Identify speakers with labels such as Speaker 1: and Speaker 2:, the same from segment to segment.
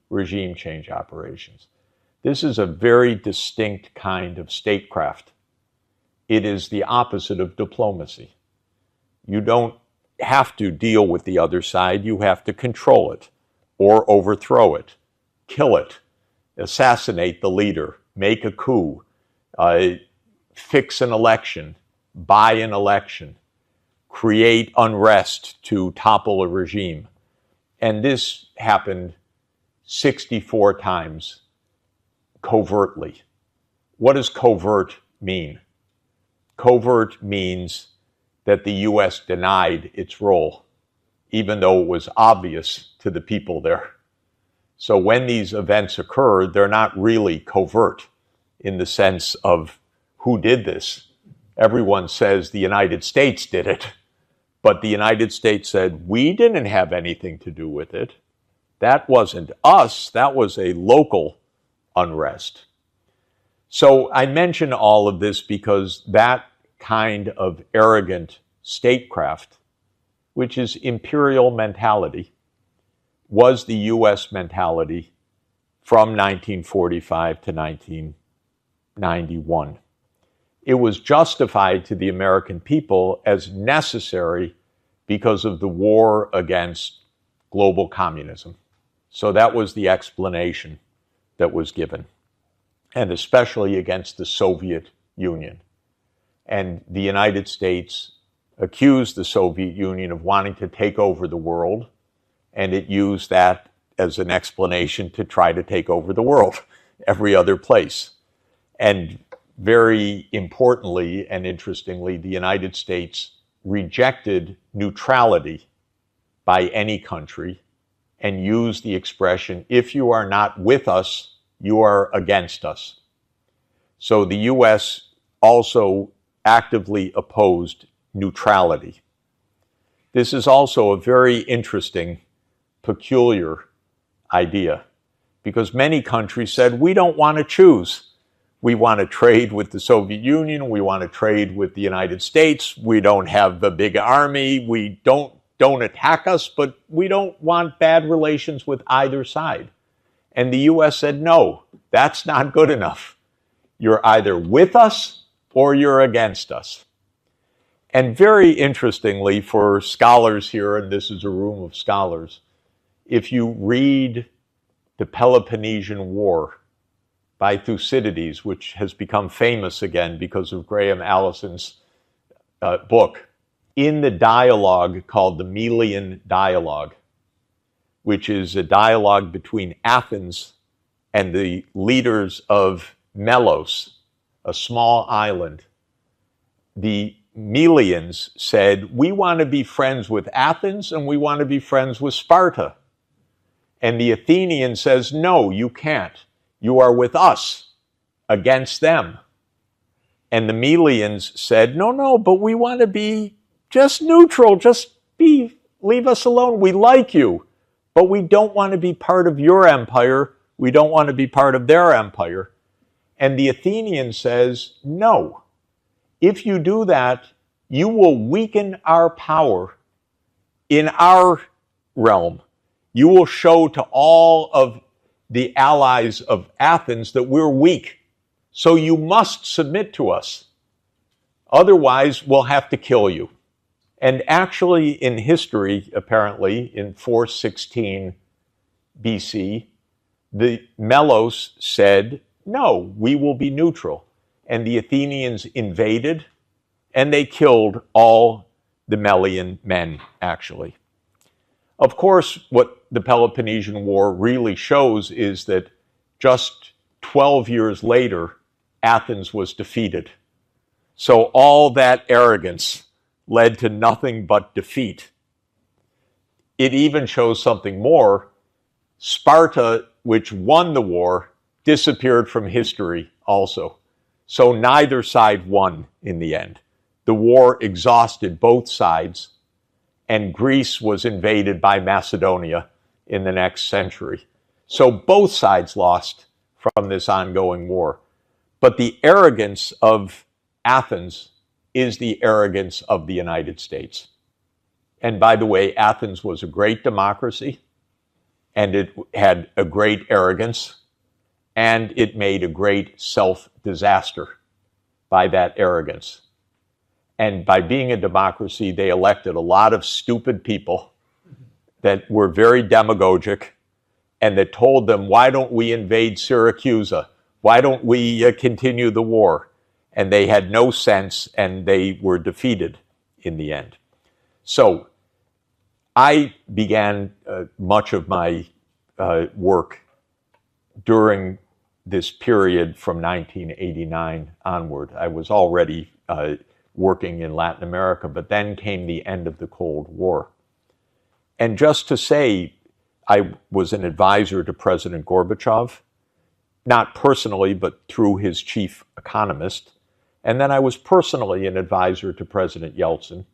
Speaker 1: regime change operations. This is a very distinct kind of statecraft. It is the opposite of diplomacy. You don't have to deal with the other side, you have to control it, or overthrow it, kill it, assassinate the leader, make a coup, fix an election, buy an election, create unrest to topple a regime. And this happened 64 times covertly. What does covert mean? Covert means that the U.S. denied its role, even though it was obvious to the people there. So when these events occur, they're not really covert in the sense of who did this. Everyone says the United States did it, but the United States said, we didn't have anything to do with it. That wasn't us, that was a local unrest. So I mention all of this because that kind of arrogant statecraft, which is imperial mentality, was the U.S. mentality from 1945 to 1991. It was justified to the American people as necessary because of the war against global communism. So that was the explanation that was given, and especially against the Soviet Union. And the United States accused the Soviet Union of wanting to take over the world, and it used that as an explanation to try to take over the world, every other place. And very importantly and interestingly, the United States rejected neutrality by any country and used the expression, if you are not with us, you are against us. So the U.S. also actively opposed neutrality. This is also a very interesting, peculiar idea, because many countries said, we don't want to choose. We want to trade with the Soviet Union, we want to trade with the United States, we don't have a big army, we don't attack us, but we don't want bad relations with either side. And the U.S. said, no, that's not good enough. You're either with us or you're against us. And very interestingly for scholars here, and this is a room of scholars, if you read the Peloponnesian War by Thucydides, which has become famous again because of Graham Allison's book, in the dialogue called the Melian Dialogue, which is a dialogue between Athens and the leaders of Melos, a small island, the Melians said, we want to be friends with Athens and we want to be friends with Sparta. And the Athenian says, no, you can't. You are with us against them. And the Melians said, no, but we want to be just neutral, leave us alone. We like you, but we don't want to be part of your empire. We don't want to be part of their empire. And the Athenian says, no, if you do that, you will weaken our power in our realm. You will show to all of the allies of Athens that we're weak. So you must submit to us. Otherwise, we'll have to kill you. And actually, in history, apparently, in 416 BC, the Melos said, no, we will be neutral. And the Athenians invaded, and they killed all the Melian men, actually. Of course, what the Peloponnesian War really shows is that just 12 years later, Athens was defeated. So all that arrogance led to nothing but defeat. It even shows something more. Sparta, which won the war, disappeared from history also. So neither side won in the end. The war exhausted both sides, and Greece was invaded by Macedonia in the next century. So both sides lost from this ongoing war. But the arrogance of Athens is the arrogance of the United States. And by the way, Athens was a great democracy, and it had a great arrogance, and it made a great self-disaster by that arrogance. And by being a democracy, they elected a lot of stupid people that were very demagogic and that told them, why don't we invade Syracuse? Why don't we continue the war? And they had no sense, and they were defeated in the end. So I began much of my work during this period from 1989 onward. I was already working in Latin America, but then came the end of the Cold War. And just to say, I was an advisor to President Gorbachev, not personally, but through his chief economist. And then I was personally an advisor to President Yeltsin.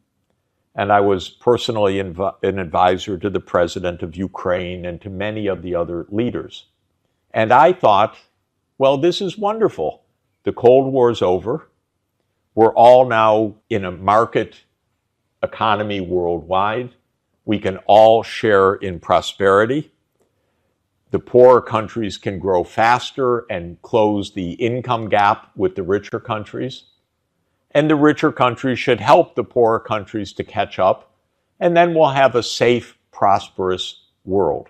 Speaker 1: And I was personally an advisor to the president of Ukraine and to many of the other leaders. And I thought, well, this is wonderful. The Cold War is over. We're all now in a market economy worldwide. We can all share in prosperity. The poorer countries can grow faster and close the income gap with the richer countries. And the richer countries should help the poorer countries to catch up. And then we'll have a safe, prosperous world.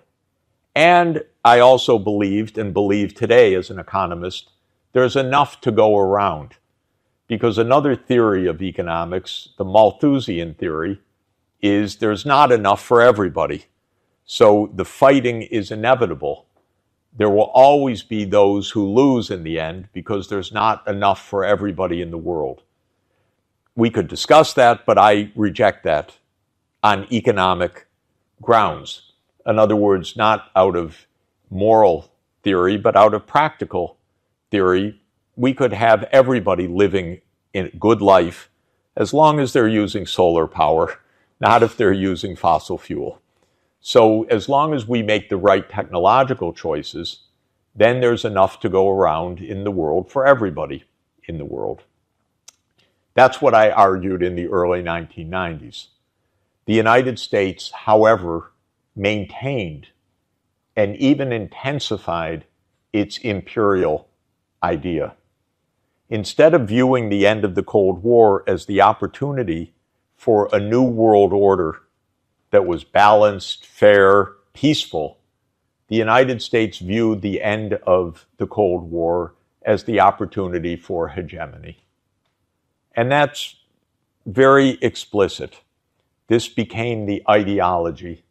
Speaker 1: And I also believed, and believe today as an economist, there's enough to go around. Because another theory of economics, the Malthusian theory, is there's not enough for everybody. So the fighting is inevitable. There will always be those who lose in the end because there's not enough for everybody in the world. We could discuss that, but I reject that on economic grounds. In other words, not out of moral theory, but out of practical theory. We could have everybody living in a good life as long as they're using solar power, not if they're using fossil fuel. So as long as we make the right technological choices, then there's enough to go around in the world for everybody in the world. That's what I argued in the early 1990s. The United States, however, maintained and even intensified its imperial idea. Instead of viewing the end of the Cold War as the opportunity for a new world order that was balanced, fair, peaceful, the United States viewed the end of the Cold War as the opportunity for hegemony. And that's very explicit. This became the ideology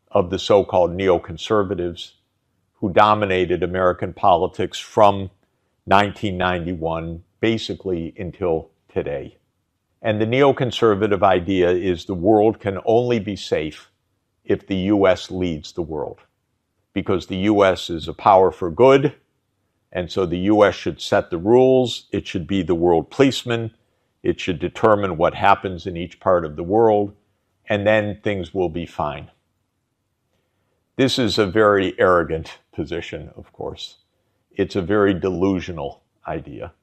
Speaker 1: of the so-called neoconservatives who dominated American politics from 1991 basically until today. And the neoconservative idea is the world can only be safe if the U.S. leads the world, because the U.S. is a power for good, and so the U.S. should set the rules. It should be the world policeman. It should determine what happens in each part of the world, and then things will be fine. This is a very arrogant position, of course. It's a very delusional idea.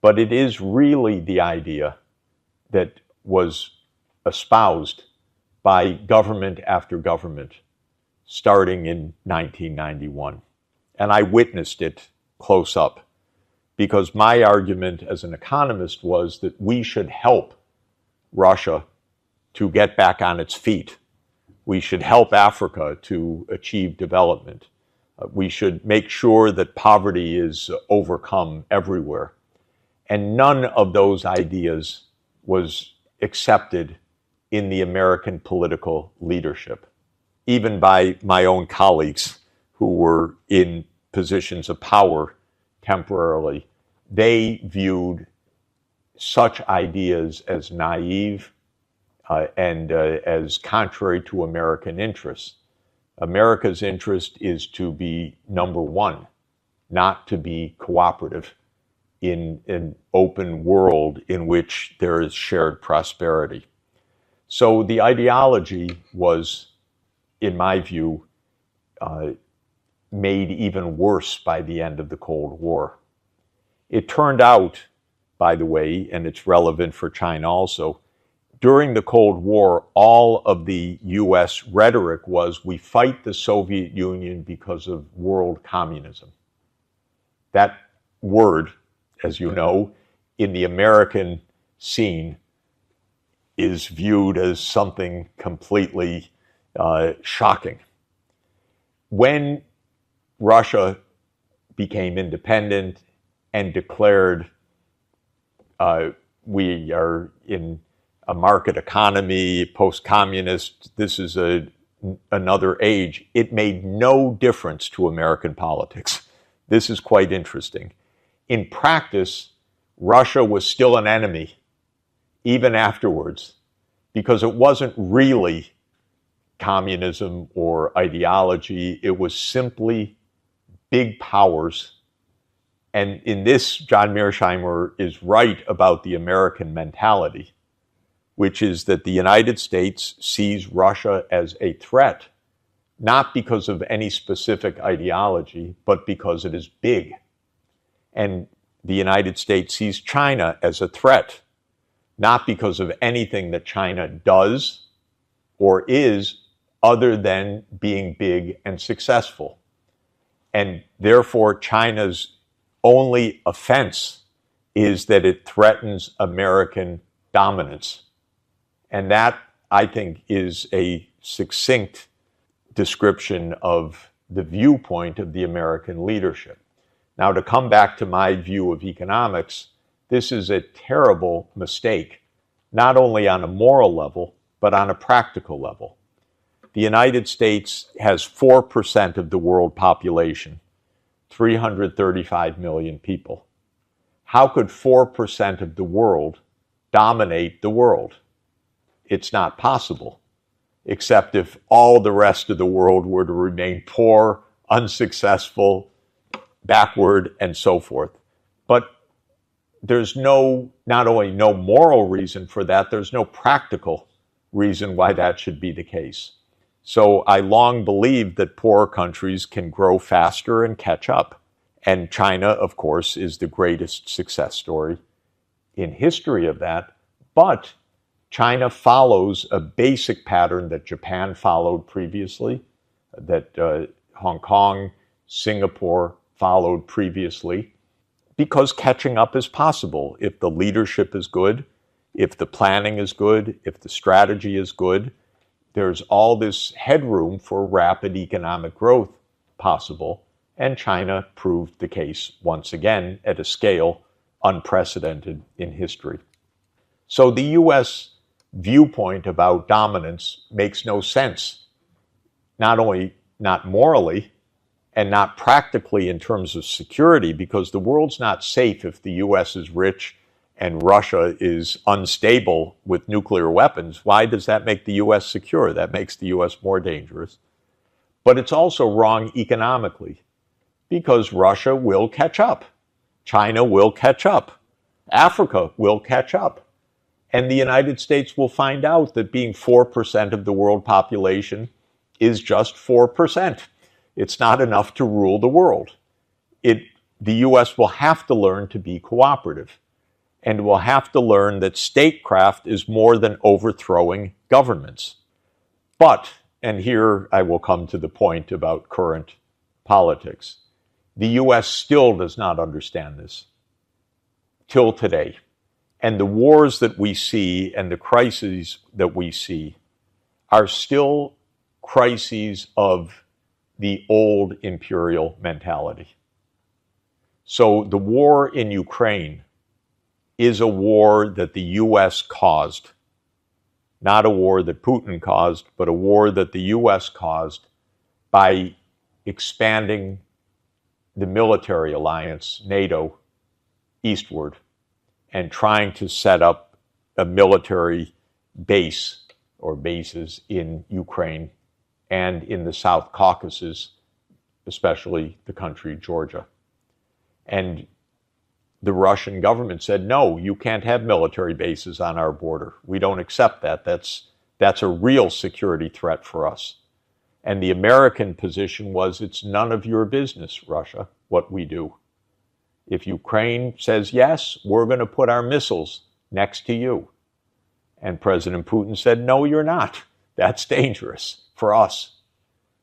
Speaker 1: But it is really the idea that was espoused by government after government starting in 1991. And I witnessed it close up because my argument as an economist was that we should help Russia to get back on its feet. We should help Africa to achieve development. We should make sure that poverty is overcome everywhere. And none of those ideas was accepted in the American political leadership, even by my own colleagues who were in positions of power temporarily. They viewed such ideas as naive and as contrary to American interests. America's interest is to be number one, not to be cooperative in an open world in which there is shared prosperity. So the ideology was, in my view, made even worse by the end of the Cold War. It turned out, by the way, and it's relevant for China also, during the Cold War, all of the US rhetoric was, we fight the Soviet Union because of world communism. That word, as you know, in the American scene is viewed as something completely shocking. When Russia became independent and declared we are in a market economy, post-communist, this is another age, it made no difference to American politics. This is quite interesting. In practice, Russia was still an enemy, even afterwards, because it wasn't really communism or ideology. It was simply big powers. And in this, John Mearsheimer is right about the American mentality, which is that the United States sees Russia as a threat, not because of any specific ideology, but because it is big. And the United States sees China as a threat, not because of anything that China does or is other than being big and successful. And therefore, China's only offense is that it threatens American dominance. And that, I think, is a succinct description of the viewpoint of the American leadership. Now, to come back to my view of economics, this is a terrible mistake, not only on a moral level, but on a practical level. The United States has 4% of the world population, 335 million people. How could 4% of the world dominate the world? It's not possible, except if all the rest of the world were to remain poor, unsuccessful, backward, and so forth. But there's not only no moral reason for that, there's no practical reason why that should be the case. So I long believed that poorer countries can grow faster and catch up. And China, of course, is the greatest success story in history of that. But China follows a basic pattern that Japan followed previously, that Hong Kong, Singapore followed previously, because catching up is possible if the leadership is good, if the planning is good, if the strategy is good. There's all this headroom for rapid economic growth possible, and China proved the case once again at a scale unprecedented in history. So the U.S. viewpoint about dominance makes no sense, not only not morally, and not practically in terms of security, because the world's not safe if the U.S. is rich and Russia is unstable with nuclear weapons. Why does that make the U.S. secure? That makes the U.S. more dangerous. But it's also wrong economically, because Russia will catch up. China will catch up. Africa will catch up. And the United States will find out that being 4% of the world population is just 4%. It's not enough to rule the world. The U.S. will have to learn to be cooperative, and will have to learn that statecraft is more than overthrowing governments. But, and here I will come to the point about current politics, the U.S. still does not understand this till today. And the wars that we see and the crises that we see are still crises of the old imperial mentality. So the war in Ukraine is a war that the U.S. caused, not a war that Putin caused, but a war that the U.S. caused by expanding the military alliance, NATO, eastward, and trying to set up a military base or bases in Ukraine and in the South Caucasus, especially the country Georgia. And the Russian government said, no, you can't have military bases on our border. We don't accept that. That's a real security threat for us. And the American position was, it's none of your business, Russia, what we do. If Ukraine says yes, we're going to put our missiles next to you. And President Putin said, no, you're not. That's dangerous for us.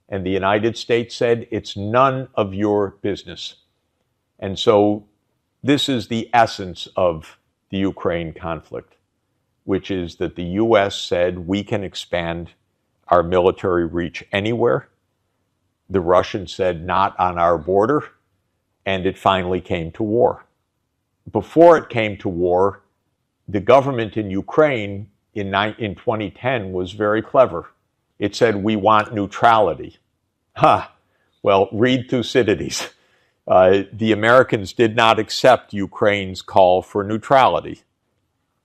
Speaker 1: And the United States said, it's none of your business. And so this is the essence of the Ukraine conflict, which is that the U.S. said we can expand our military reach anywhere. The Russians said not on our border, and it finally came to war. Before it came to war, the government in Ukraine in 2010 was very clever. It said, we want neutrality. Well, read Thucydides. The Americans did not accept Ukraine's call for neutrality.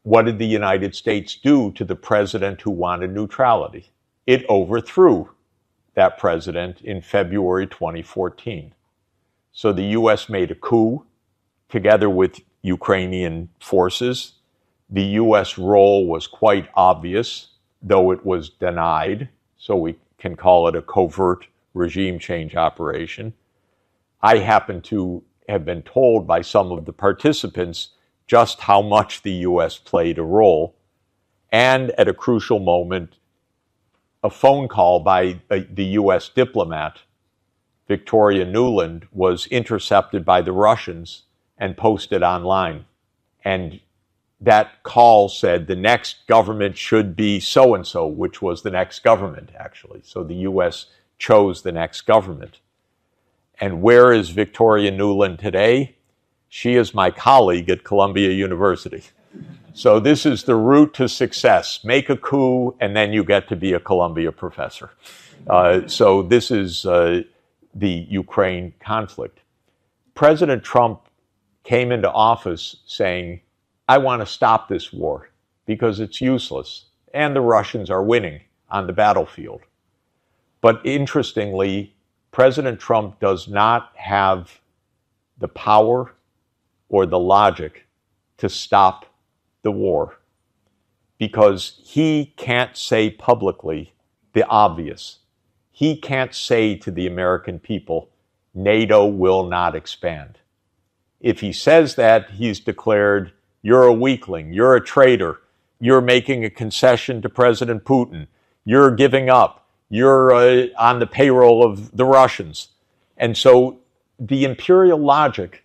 Speaker 1: What did the United States do to the president who wanted neutrality? It overthrew that president in February 2014. So the U.S. made a coup together with Ukrainian forces. The U.S. role was quite obvious, though it was denied, so we can call it a covert regime change operation. I happen to have been told by some of the participants just how much the U.S. played a role, and at a crucial moment, a phone call by the U.S. diplomat, Victoria Nuland, was intercepted by the Russians and posted online. And that call said the next government should be so-and-so, which was the next government, actually. So the U.S. chose the next government. And where is Victoria Nuland today? She is my colleague at Columbia University. So this is the route to success. Make a coup, and then you get to be a Columbia professor. So this is the Ukraine conflict. President Trump came into office saying, I want to stop this war because it's useless, and the Russians are winning on the battlefield. But interestingly, President Trump does not have the power or the logic to stop the war because he can't say publicly the obvious. He can't say to the American people, NATO will not expand. If he says that, he's declared, you're a weakling, you're a traitor, you're making a concession to President Putin, you're giving up, you're on the payroll of the Russians. And so the imperial logic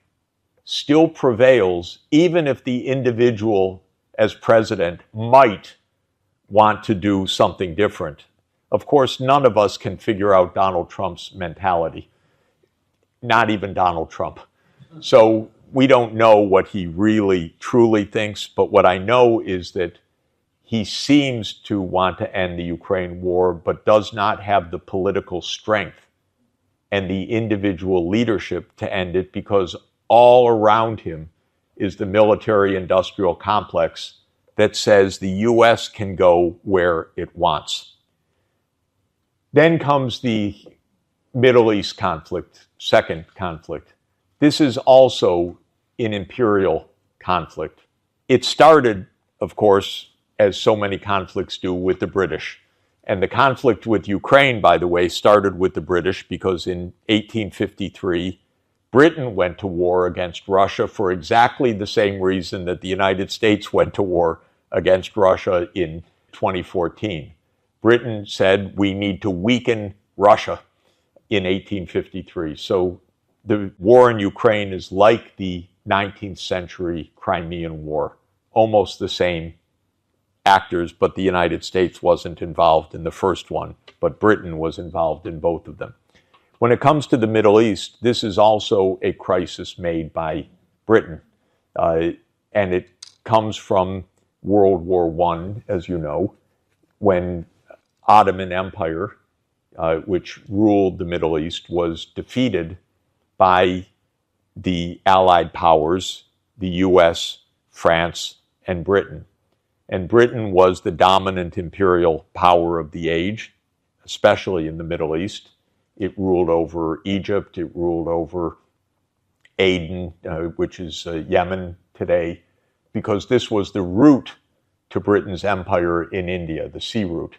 Speaker 1: still prevails, even if the individual as president might want to do something different. Of course, none of us can figure out Donald Trump's mentality, not even Donald Trump. So we don't know what he really, truly thinks, but what I know is that he seems to want to end the Ukraine war, but does not have the political strength and the individual leadership to end it because all around him is the military-industrial complex that says the U.S. can go where it wants. Then comes the Middle East conflict, second conflict. This is also an imperial conflict. It started, of course, as so many conflicts do, with the British. And the conflict with Ukraine, by the way, started with the British because in 1853, Britain went to war against Russia for exactly the same reason that the United States went to war against Russia in 2014. Britain said we need to weaken Russia in 1853. So the war in Ukraine is like the 19th century Crimean War, almost the same actors, but the United States wasn't involved in the first one, but Britain was involved in both of them. When it comes to the Middle East, this is also a crisis made by Britain, and it comes from World War I, as you know, when Ottoman Empire, which ruled the Middle East, was defeated by the Allied powers, the US, France, and Britain. And Britain was the dominant imperial power of the age, especially in the Middle East. It ruled over Egypt, it ruled over Aden, which is Yemen today, because this was the route to Britain's empire in India, the sea route.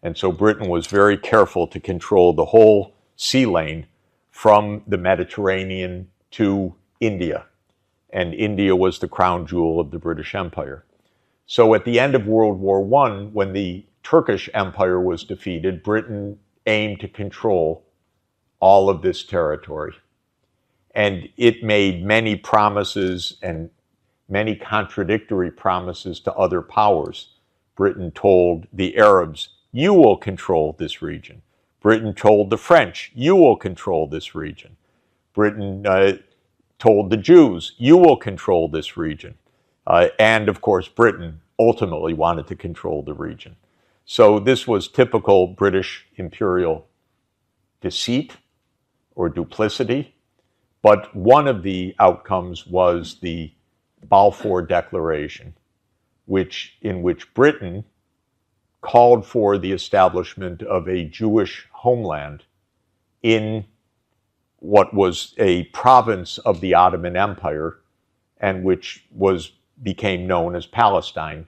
Speaker 1: And so Britain was very careful to control the whole sea lane from the Mediterranean to India. And India was the crown jewel of the British Empire. So at the end of World War I, when the Turkish Empire was defeated, Britain aimed to control all of this territory. And it made many promises and many contradictory promises to other powers. Britain told the Arabs, you will control this region. Britain told the French, you will control this region. Britain told the Jews, you will control this region. And of course, Britain ultimately wanted to control the region. So this was typical British imperial deceit or duplicity. But one of the outcomes was the Balfour Declaration, in which Britain called for the establishment of a Jewish homeland in what was a province of the Ottoman Empire, and which became known as Palestine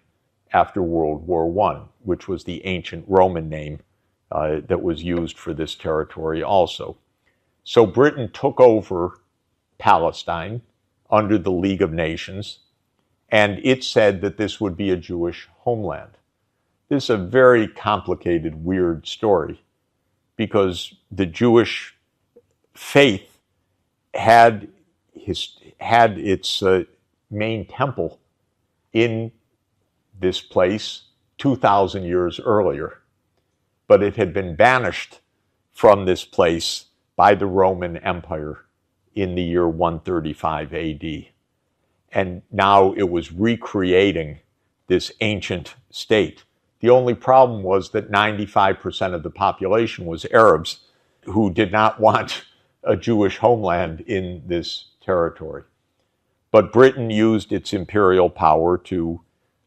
Speaker 1: after World War I, which was the ancient Roman name that was used for this territory also. So Britain took over Palestine under the League of Nations, and it said that this would be a Jewish homeland. This is a very complicated, weird story, because the Jewish faith had its main temple in this place 2,000 years earlier, but it had been banished from this place by the Roman Empire in the year 135 AD. And now it was recreating this ancient state. The only problem was that 95% of the population was Arabs who did not want a Jewish homeland in this territory. But Britain used its imperial power to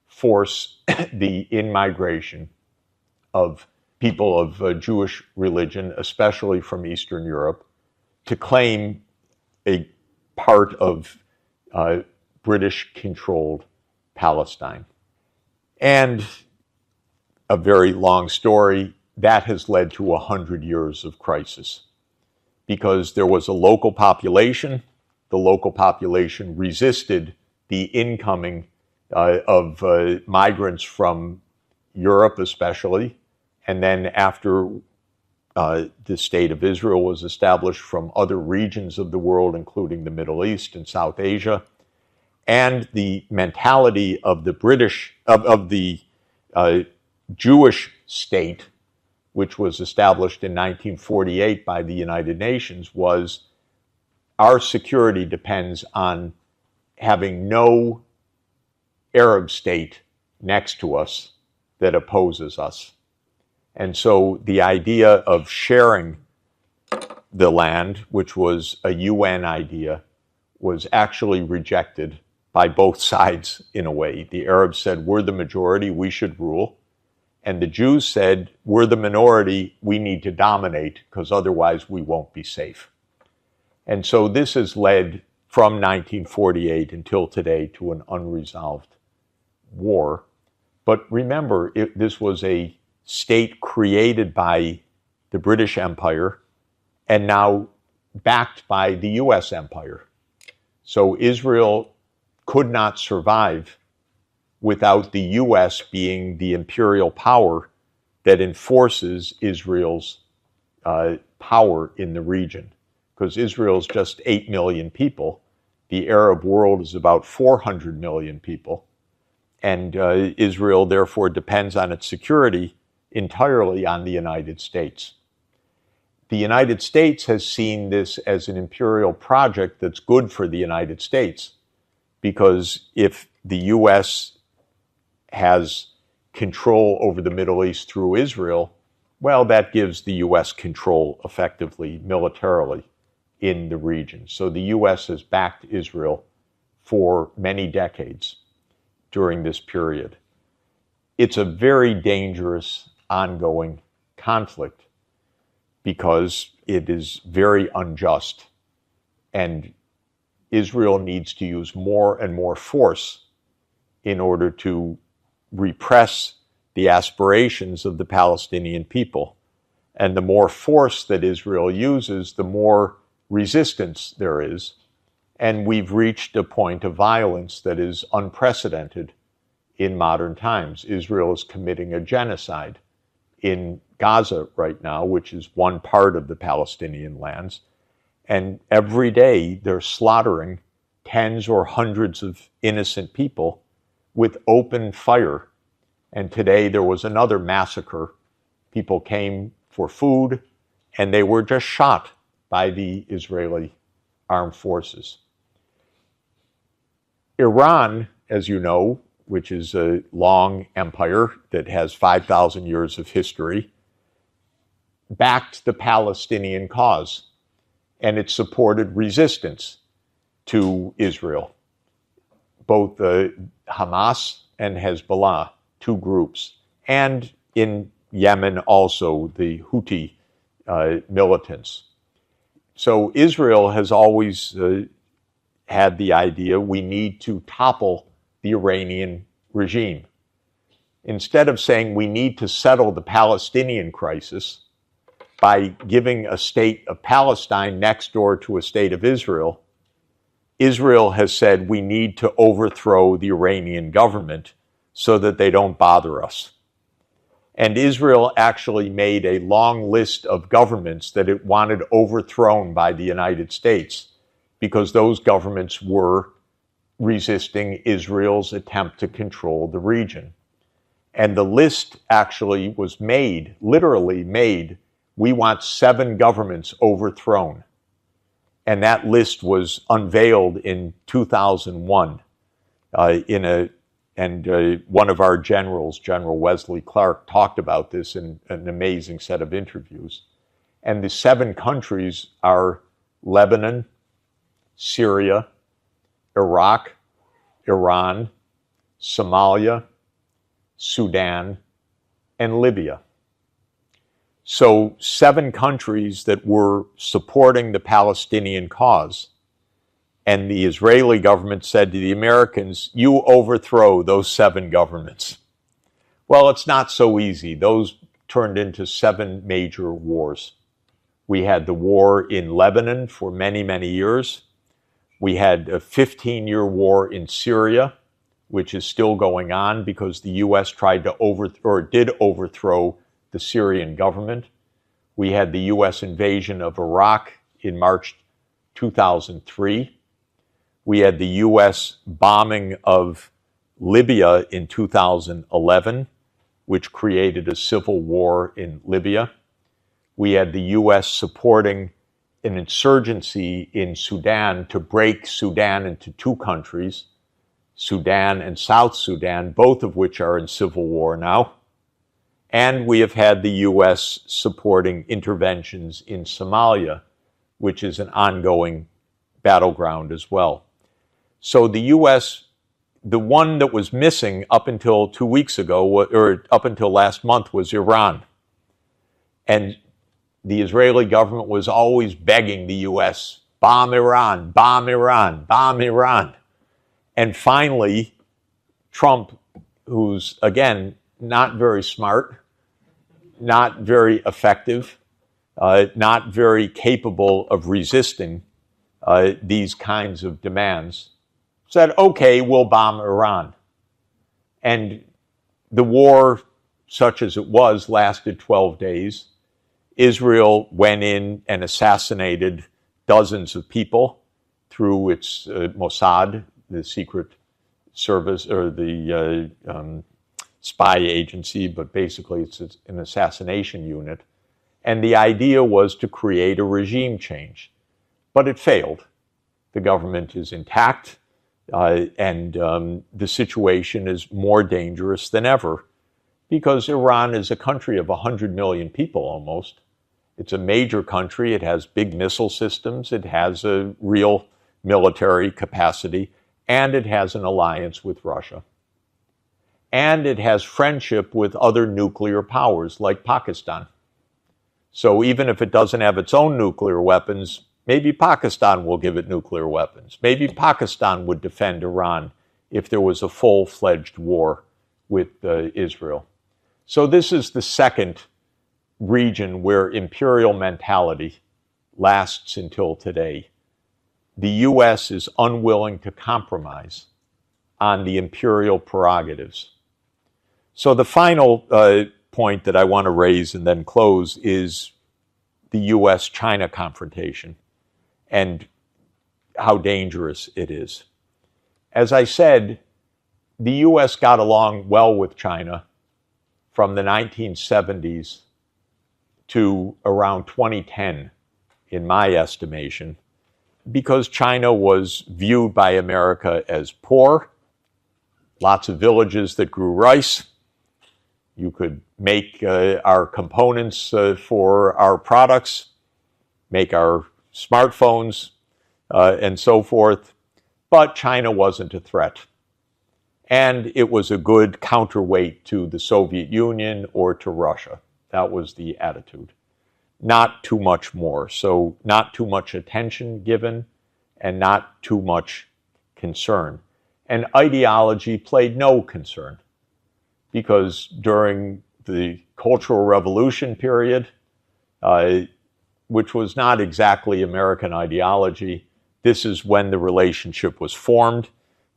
Speaker 1: force the in-migration of people of Jewish religion, especially from Eastern Europe, to claim a part of British-controlled Palestine. And a very long story, that has led to 100 years of crisis, because there was a local population. The local population resisted the incoming of migrants from Europe especially, and then after the state of Israel was established, from other regions of the world, including the Middle East and South Asia, and the mentality of the Jewish state, which was established in 1948 by the United Nations, was our security depends on having no Arab state next to us that opposes us. And so the idea of sharing the land, which was a UN idea, was actually rejected by both sides in a way. The Arabs said, we're the majority, we should rule. And the Jews said, we're the minority, we need to dominate, because otherwise we won't be safe. And so this has led from 1948 until today to an unresolved war. But remember, this was a state created by the British Empire and now backed by the US Empire. So Israel could not survive without the US being the imperial power that enforces Israel's power in the region. Because Israel's just 8 million people. The Arab world is about 400 million people. And Israel, therefore, depends on its security entirely on the United States. The United States has seen this as an imperial project that's good for the United States, because if the U.S. has control over the Middle East through Israel, well, that gives the U.S. control effectively, militarily, in the region. So the U.S. has backed Israel for many decades during this period. It's a very dangerous ongoing conflict because it is very unjust, and Israel needs to use more and more force in order to repress the aspirations of the Palestinian people. And the more force that Israel uses, the more resistance there is. And we've reached a point of violence that is unprecedented in modern times. Israel is committing a genocide in Gaza right now, which is one part of the Palestinian lands. And every day they're slaughtering tens or hundreds of innocent people with open fire. And today there was another massacre. People came for food and they were just shot by the Israeli armed forces. Iran, as you know, which is a long empire that has 5,000 years of history, backed the Palestinian cause, and it supported resistance to Israel. Both Hamas and Hezbollah, two groups, and in Yemen also the Houthi militants. So Israel has always had the idea we need to topple the Iranian regime. Instead of saying we need to settle the Palestinian crisis by giving a state of Palestine next door to a state of Israel, Israel has said we need to overthrow the Iranian government so that they don't bother us. And Israel actually made a long list of governments that it wanted overthrown by the United States because those governments were resisting Israel's attempt to control the region. And the list actually was made, literally made, we want 7 governments overthrown. And that list was unveiled in 2001 one of our generals, General Wesley Clark, talked about this in an amazing set of interviews. And the 7 countries are Lebanon, Syria, Iraq, Iran, Somalia, Sudan, and Libya. So 7 countries that were supporting the Palestinian cause. And the Israeli government said to the Americans, you overthrow those 7 governments. Well, it's not so easy. Those turned into 7 major wars. We had the war in Lebanon for many, many years. We had a 15-year war in Syria, which is still going on because the U.S. tried to did overthrow the Syrian government. We had the U.S. invasion of Iraq in March 2003. We had the U.S. bombing of Libya in 2011, which created a civil war in Libya. We had the U.S. supporting an insurgency in Sudan to break Sudan into 2 countries, Sudan and South Sudan, both of which are in civil war now. And we have had the U.S. supporting interventions in Somalia, which is an ongoing battleground as well. So the U.S., the one that was missing up until 2 weeks ago, or up until last month, was Iran. And the Israeli government was always begging the U.S., bomb Iran, bomb Iran, bomb Iran. And finally, Trump, who's, again, not very smart, not very effective, not very capable of resisting these kinds of demands, said, okay, we'll bomb Iran. And the war, such as it was, lasted 12 days. Israel went in and assassinated dozens of people through its Mossad, the secret service, or the spy agency, but basically it's an assassination unit. And the idea was to create a regime change. But it failed. The government is intact, and the situation is more dangerous than ever because Iran is a country of 100 million people almost. It's a major country. It has big missile systems. It has a real military capacity, and it has an alliance with Russia. And it has friendship with other nuclear powers like Pakistan. So even if it doesn't have its own nuclear weapons, maybe Pakistan will give it nuclear weapons. Maybe Pakistan would defend Iran if there was a full-fledged war with Israel. So this is the second region where imperial mentality lasts until today. The U.S. is unwilling to compromise on the imperial prerogatives. So the final point that I want to raise and then close is the U.S.-China confrontation and how dangerous it is. As I said, the U.S. got along well with China from the 1970s to around 2010, in my estimation, because China was viewed by America as poor, lots of villages that grew rice. You could make our components for our products, make our smartphones, and so forth. But China wasn't a threat. And it was a good counterweight to the Soviet Union or to Russia. That was the attitude. Not too much more. So not too much attention given and not too much concern. And ideology played no concern, because during the Cultural Revolution period, which was not exactly American ideology, this is when the relationship was formed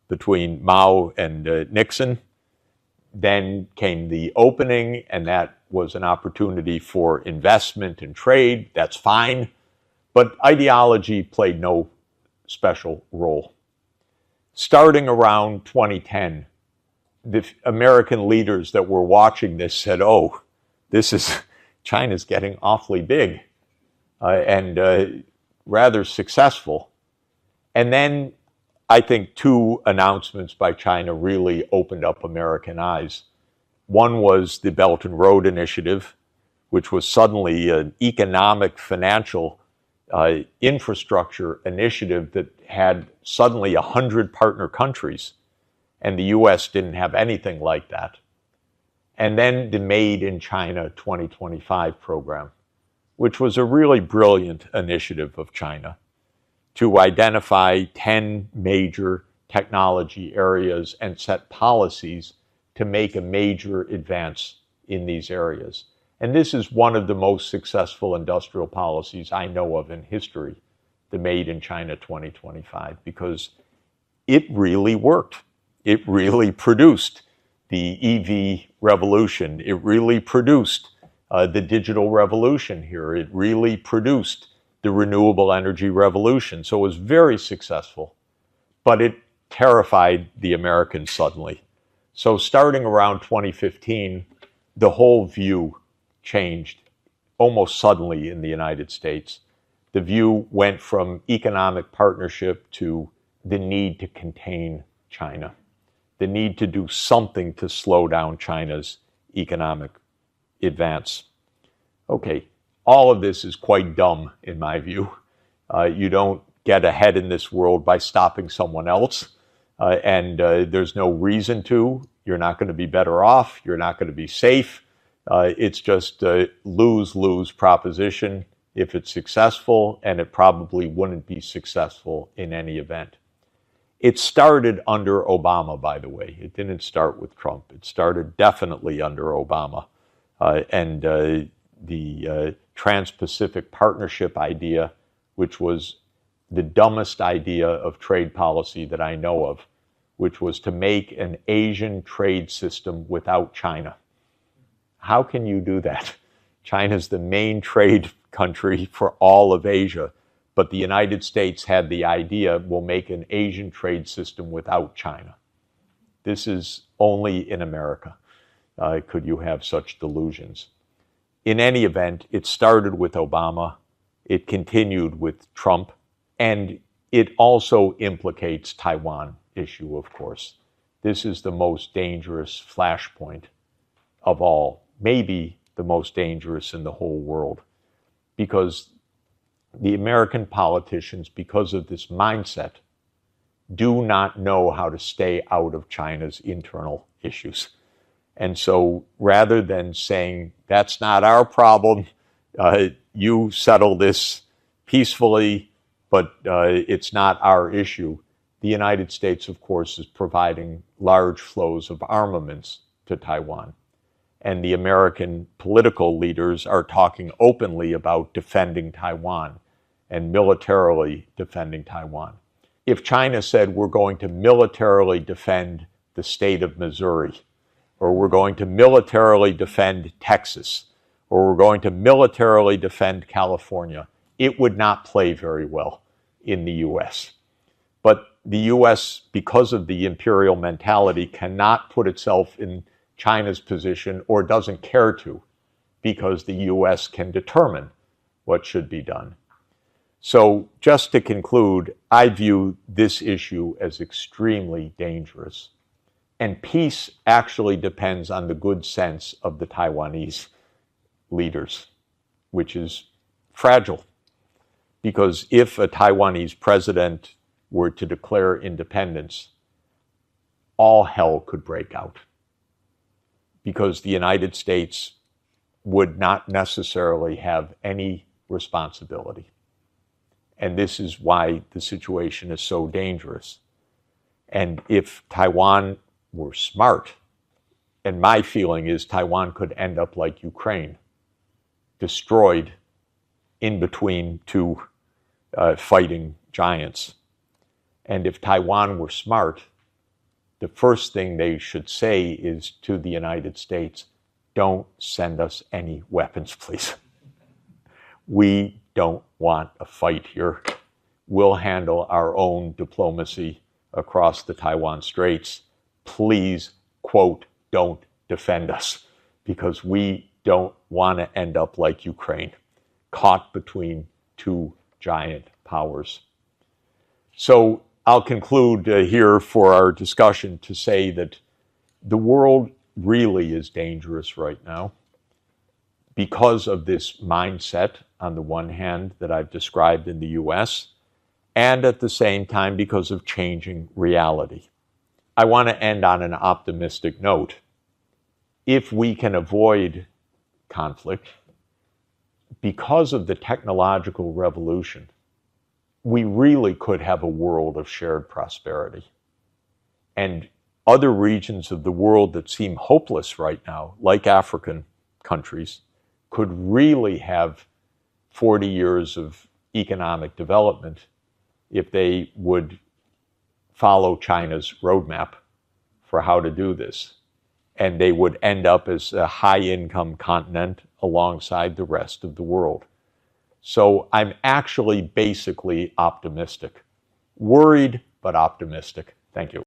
Speaker 1: between Mao and Nixon. Then came the opening, and that was an opportunity for investment and trade. That's fine. But ideology played no special role. Starting around 2010, the American leaders that were watching this said, oh, China's getting awfully big and rather successful. And then I think two announcements by China really opened up American eyes. One was the Belt and Road Initiative, which was suddenly an economic, financial, infrastructure initiative that had suddenly 100 partner countries, and the U.S. didn't have anything like that. And then the Made in China 2025 program, which was a really brilliant initiative of China to identify 10 major technology areas and set policies to make a major advance in these areas. And this is one of the most successful industrial policies I know of in history, the Made in China 2025, because it really worked. It really produced the EV revolution. It really produced the digital revolution here. It really produced the renewable energy revolution. So it was very successful, but it terrified the Americans suddenly. So starting around 2015, the whole view changed almost suddenly in the United States. The view went from economic partnership to the need to contain China, the need to do something to slow down China's economic advance. Okay, all of this is quite dumb in my view. You don't get ahead in this world by stopping someone else, and there's no reason to. You're not going to be better off. You're not going to be safe. It's just a lose-lose proposition if it's successful, and it probably wouldn't be successful in any event. It started under Obama, by the way. It didn't start with Trump. It started definitely under Obama. And the Trans-Pacific Partnership idea, which was the dumbest idea of trade policy that I know of, which was to make an Asian trade system without China. How can you do that? China's the main trade country for all of Asia, but the United States had the idea, we'll make an Asian trade system without China. This is only in America could you have such delusions. In any event, it started with Obama, it continued with Trump, and it also implicates Taiwan issue, of course. This is the most dangerous flashpoint of all, maybe the most dangerous in the whole world, because the American politicians, because of this mindset, do not know how to stay out of China's internal issues. And so rather than saying, that's not our problem, you settle this peacefully, but it's not our issue, the United States, of course, is providing large flows of armaments to Taiwan. And the American political leaders are talking openly about defending Taiwan and militarily defending Taiwan. if China said we're going to militarily defend the state of Missouri, or we're going to militarily defend Texas, or we're going to militarily defend California, it would not play very well in the U.S. But the U.S., because of the imperial mentality, cannot put itself in China's position, or doesn't care to, because the U.S. can determine what should be done. So just to conclude, I view this issue as extremely dangerous. And peace actually depends on the good sense of the Taiwanese leaders, which is fragile. Because if a Taiwanese president were to declare independence, all hell could break out. Because the United States would not necessarily have any responsibility. And this is why the situation is so dangerous. And if Taiwan were smart, and my feeling is Taiwan could end up like Ukraine, destroyed in between two fighting giants. And if Taiwan were smart, the first thing they should say is to the United States, don't send us any weapons, please. We don't want a fight here. We'll handle our own diplomacy across the Taiwan Straits. Please, quote, don't defend us, because we don't want to end up like Ukraine, caught between two giant powers. So I'll conclude here for our discussion to say that the world really is dangerous right now because of this mindset, on the one hand, that I've described in the US, and at the same time because of changing reality. I want to end on an optimistic note. If we can avoid conflict, because of the technological revolution, we really could have a world of shared prosperity. And other regions of the world that seem hopeless right now, like African countries, could really have 40 years of economic development if they would follow China's roadmap for how to do this. And they would end up as a high-income continent alongside the rest of the world. So I'm actually basically optimistic. Worried, but optimistic. Thank you.